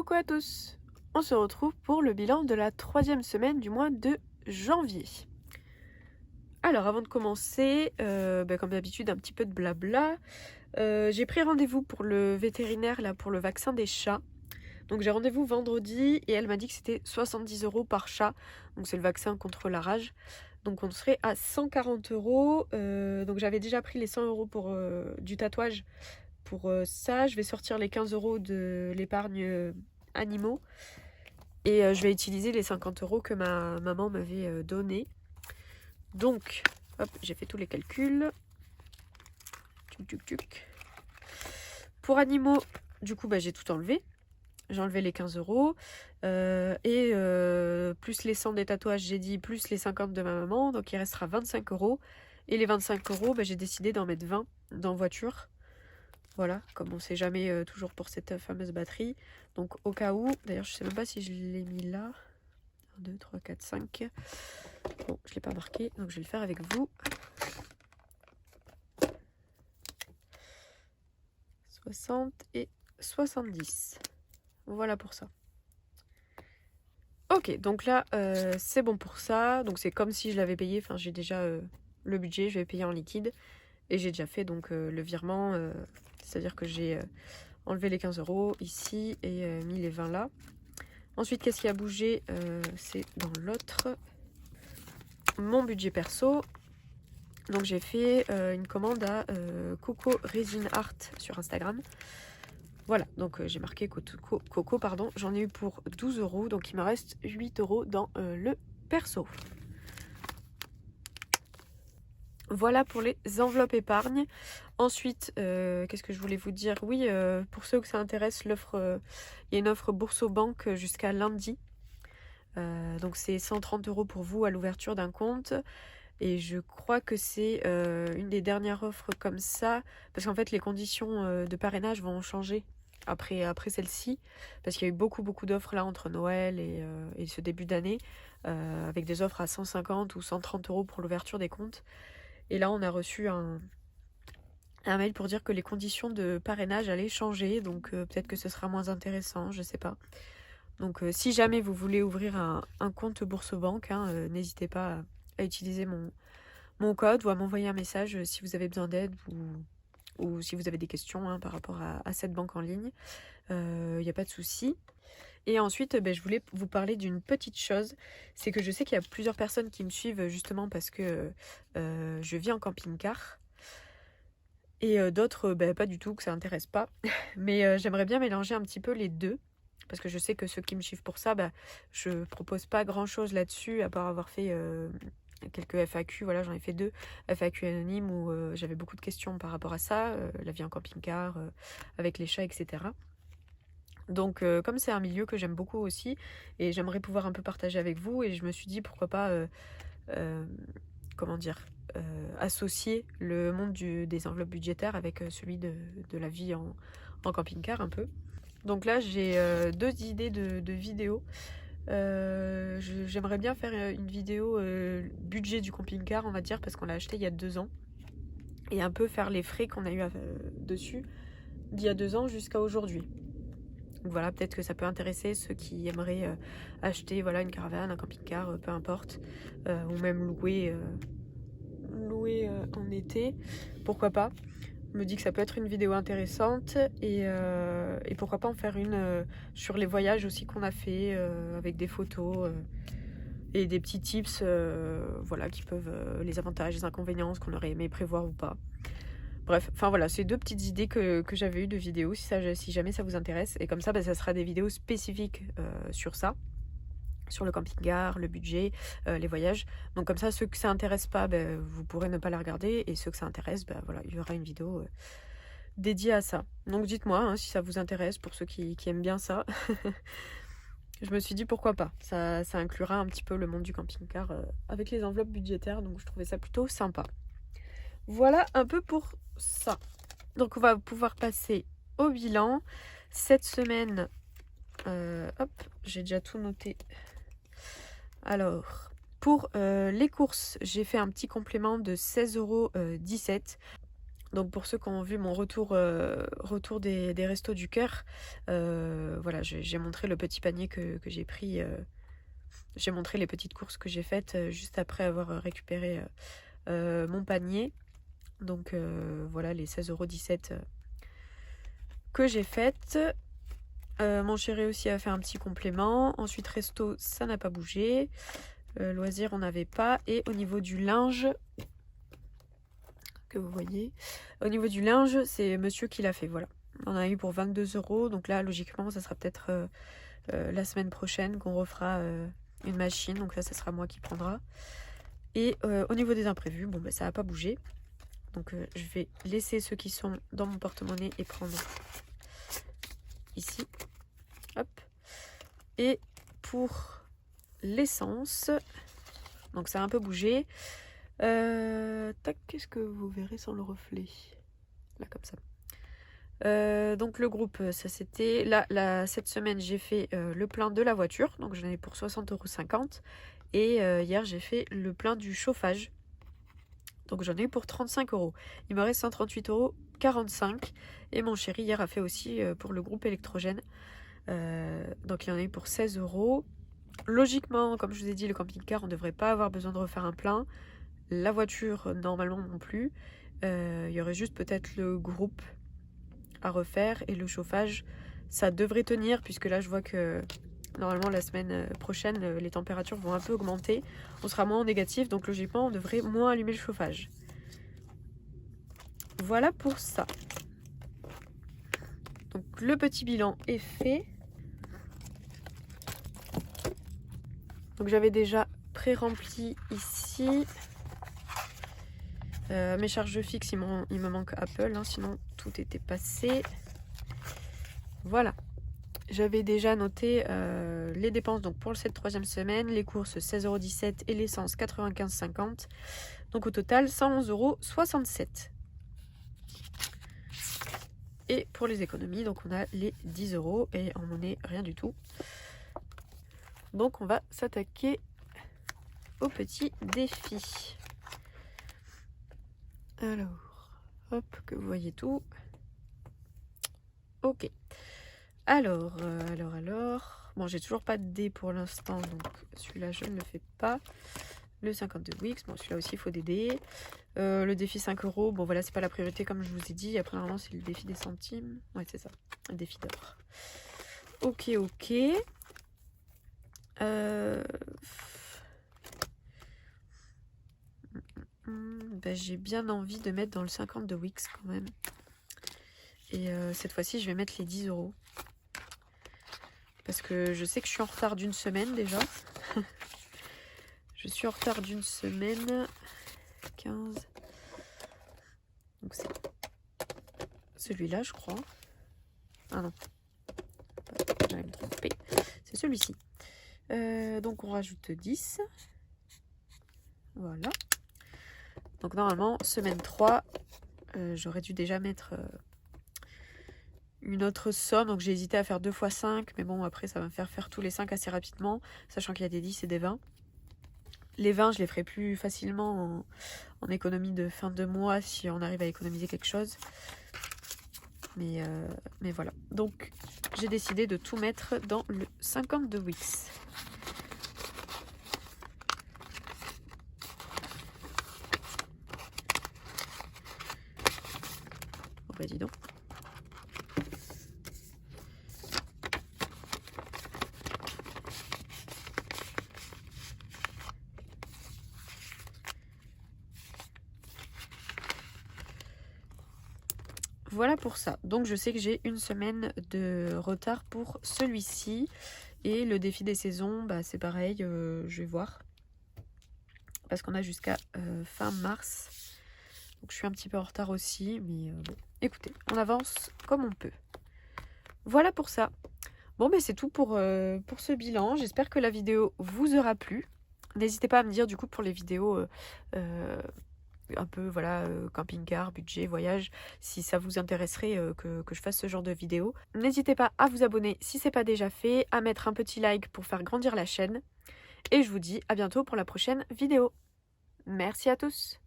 Coucou à tous. On se retrouve pour le bilan de la 3e semaine du mois de janvier. Alors avant de commencer, comme d'habitude un petit peu de blabla. J'ai pris rendez-vous pour le vétérinaire là pour le vaccin des chats. Donc j'ai rendez-vous vendredi et elle m'a dit que c'était 70 € par chat. Donc c'est le vaccin contre la rage. Donc on serait à 140 €. Donc j'avais déjà pris les 100 € pour du tatouage. Pour ça, je vais sortir les 15 € de l'épargne animaux. Et je vais utiliser les 50 € que ma maman m'avait donné. Donc, hop, j'ai fait tous les calculs. Tuc, tuc, tuc. Pour animaux, du coup, j'ai tout enlevé. J'ai enlevé les 15 €. Plus les 100 des tatouages, j'ai dit, plus les 50 de ma maman. Donc, il restera 25 €. Et les 25 €, j'ai décidé d'en mettre 20 dans voiture. Voilà, comme on sait jamais toujours pour cette fameuse batterie. Donc au cas où, d'ailleurs je sais même pas si je l'ai mis là. 1, 2, 3, 4, 5. Bon, je l'ai pas marqué, donc je vais le faire avec vous. 60 et 70. Voilà pour ça. Ok, donc là c'est bon pour ça. Donc c'est comme si je l'avais payé. Enfin j'ai déjà le budget, je vais payer en liquide. Et j'ai déjà fait donc le virement. C'est-à-dire que j'ai enlevé les 15 € ici et mis les 20 là. Ensuite, qu'est-ce qui a bougé? C'est dans l'autre. Mon budget perso. Donc j'ai fait une commande à Coco Resin Art sur Instagram. Voilà, donc j'ai marqué Coco, pardon. J'en ai eu pour 12 €, donc il me reste 8 € dans le perso. Voilà pour les enveloppes épargne. Ensuite, qu'est-ce que je voulais vous dire? Oui, pour ceux que ça intéresse, l'offre, il y a une offre bourse aux banques jusqu'à lundi. Donc c'est 130 € pour vous à l'ouverture d'un compte. Et je crois que c'est une des dernières offres comme ça. Parce qu'en fait, les conditions de parrainage vont changer après celle-ci. Parce qu'il y a eu beaucoup d'offres là entre Noël et ce début d'année. Avec des offres à 150 ou 130 € pour l'ouverture des comptes. Et là, on a reçu un mail pour dire que les conditions de parrainage allaient changer. Donc peut-être que ce sera moins intéressant, je sais pas. Donc si jamais vous voulez ouvrir un compte Bourse Banque, n'hésitez pas à utiliser mon code ou à m'envoyer un message si vous avez besoin d'aide ou si vous avez des questions par rapport à cette banque en ligne. Il n'y a pas de souci. Et ensuite, je voulais vous parler d'une petite chose. C'est que je sais qu'il y a plusieurs personnes qui me suivent justement parce que je vis en camping-car. Et d'autres, pas du tout, que ça intéresse pas. Mais j'aimerais bien mélanger un petit peu les deux. Parce que je sais que ceux qui me suivent pour ça, je propose pas grand chose là-dessus, à part avoir fait quelques FAQ. Voilà, j'en ai fait 2 FAQ anonymes où j'avais beaucoup de questions par rapport à ça, la vie en camping-car, avec les chats, etc. Donc comme c'est un milieu que j'aime beaucoup aussi, et j'aimerais pouvoir un peu partager avec vous, et je me suis dit pourquoi pas, comment dire, associer le monde des enveloppes budgétaires avec celui de la vie en camping-car un peu. Donc là j'ai 2 idées de vidéos. J'aimerais bien faire une vidéo budget du camping-car, on va dire, parce qu'on l'a acheté il y a 2 ans. Et un peu faire les frais qu'on a eu dessus d'il y a 2 ans jusqu'à aujourd'hui. Donc voilà, peut-être que ça peut intéresser ceux qui aimeraient acheter une caravane, un camping-car, peu importe. Ou même louer en été. Pourquoi pas? Je me dis que ça peut être une vidéo intéressante et pourquoi pas en faire une sur les voyages aussi qu'on a fait avec des photos et des petits tips qui peuvent les avantages, les inconvénients, ce qu'on aurait aimé prévoir ou pas. Bref, enfin voilà, c'est 2 petites idées que j'avais eues de vidéos si jamais ça vous intéresse. Et comme ça, ça sera des vidéos spécifiques sur ça, sur le camping-car, le budget, les voyages. Donc comme ça, ceux que ça intéresse pas, vous pourrez ne pas la regarder. Et ceux que ça intéresse, il y aura une vidéo dédiée à ça. Donc dites-moi si ça vous intéresse pour ceux qui aiment bien ça. Je me suis dit pourquoi pas. Ça inclura un petit peu le monde du camping-car avec les enveloppes budgétaires. Donc je trouvais ça plutôt sympa. Voilà un peu pour ça. Donc on va pouvoir passer au bilan. Cette semaine, hop, j'ai déjà tout noté. Alors, pour les courses, j'ai fait un petit complément de 16,17 €. Donc pour ceux qui ont vu mon retour des Restos du Cœur, voilà, j'ai montré le petit panier que j'ai pris. J'ai montré les petites courses que j'ai faites juste après avoir récupéré mon panier. Donc voilà les 16,17 € que j'ai faites. Mon chéri aussi a fait un petit complément. Ensuite resto, ça n'a pas bougé. Loisirs, on n'avait pas. Et au niveau du linge, que vous voyez, au niveau du linge, c'est monsieur qui l'a fait. Voilà, on a eu pour 22 €. Donc là, logiquement, ça sera peut-être la semaine prochaine qu'on refera une machine. Donc là, ça sera moi qui prendra. Et au niveau des imprévus, bon, ça n'a pas bougé. Donc je vais laisser ceux qui sont dans mon porte-monnaie et prendre ici. Hop. Et pour l'essence, donc ça a un peu bougé. Tac, qu'est-ce que vous verrez sans le reflet? Là, comme ça. Donc le groupe, ça c'était... Là, cette semaine, j'ai fait le plein de la voiture. Donc j'en ai pour 60,50 €. Et hier, j'ai fait le plein du chauffage. Donc j'en ai eu pour 35 €. Il me reste 138,45 €. Et mon chéri, hier, a fait aussi pour le groupe électrogène. Donc il en a eu pour 16 €. Logiquement, comme je vous ai dit, le camping-car, on ne devrait pas avoir besoin de refaire un plein. La voiture, normalement non plus. Il y aurait juste peut-être le groupe à refaire. Et le chauffage, ça devrait tenir, puisque là, je vois que normalement, la semaine prochaine, les températures vont un peu augmenter. On sera moins en négatif, donc logiquement, on devrait moins allumer le chauffage. Voilà pour ça. Donc le petit bilan est fait. Donc j'avais déjà pré-rempli ici. Mes charges fixes, il me manque Apple, hein, sinon tout était passé. Voilà. J'avais déjà noté les dépenses donc pour cette 3e semaine, les courses 16,17 € et l'essence 95,50 €. Donc au total 111,67 €. Et pour les économies, donc on a les 10 € et en monnaie rien du tout. Donc on va s'attaquer au petit défi. Alors, hop, que vous voyez tout. Ok. Alors. Bon, j'ai toujours pas de dé pour l'instant, donc celui-là, je ne le fais pas. Le 52 Wix, bon, celui-là aussi, il faut des dés. Le défi 5 €, bon, voilà, c'est pas la priorité, comme je vous ai dit. Après, normalement, c'est le défi des centimes. Ouais, c'est ça, le défi d'or. Ok. J'ai bien envie de mettre dans le 50 de Wix quand même. Et cette fois-ci, je vais mettre les 10 €. Parce que je sais que je suis en retard d'une semaine déjà. Je suis en retard d'une semaine. 15. Donc c'est celui-là, je crois. Ah non. J'allais me tromper. C'est celui-ci. Donc on rajoute 10. Voilà. Donc normalement, semaine 3, j'aurais dû déjà mettre une autre somme. Donc j'ai hésité à faire 2 x 5. Mais bon, après ça va me faire tous les 5 assez rapidement. Sachant qu'il y a des 10 et des 20. Les 20, je les ferai plus facilement en économie de fin de mois si on arrive à économiser quelque chose. Mais voilà. Donc j'ai décidé de tout mettre dans le 50 de Wix. Oh bah dis donc. Voilà pour ça. Donc je sais que j'ai une semaine de retard pour celui-ci. Et le défi des saisons, bah, c'est pareil, je vais voir. Parce qu'on a jusqu'à fin mars. Donc je suis un petit peu en retard aussi. Mais bon, écoutez, on avance comme on peut. Voilà pour ça. Bon, mais c'est tout pour ce bilan. J'espère que la vidéo vous aura plu. N'hésitez pas à me dire du coup pour les vidéos un peu voilà camping-car, budget, voyage, si ça vous intéresserait que je fasse ce genre de vidéo. N'hésitez pas à vous abonner si c'est pas déjà fait, à mettre un petit like pour faire grandir la chaîne. Et je vous dis à bientôt pour la prochaine vidéo. Merci à tous.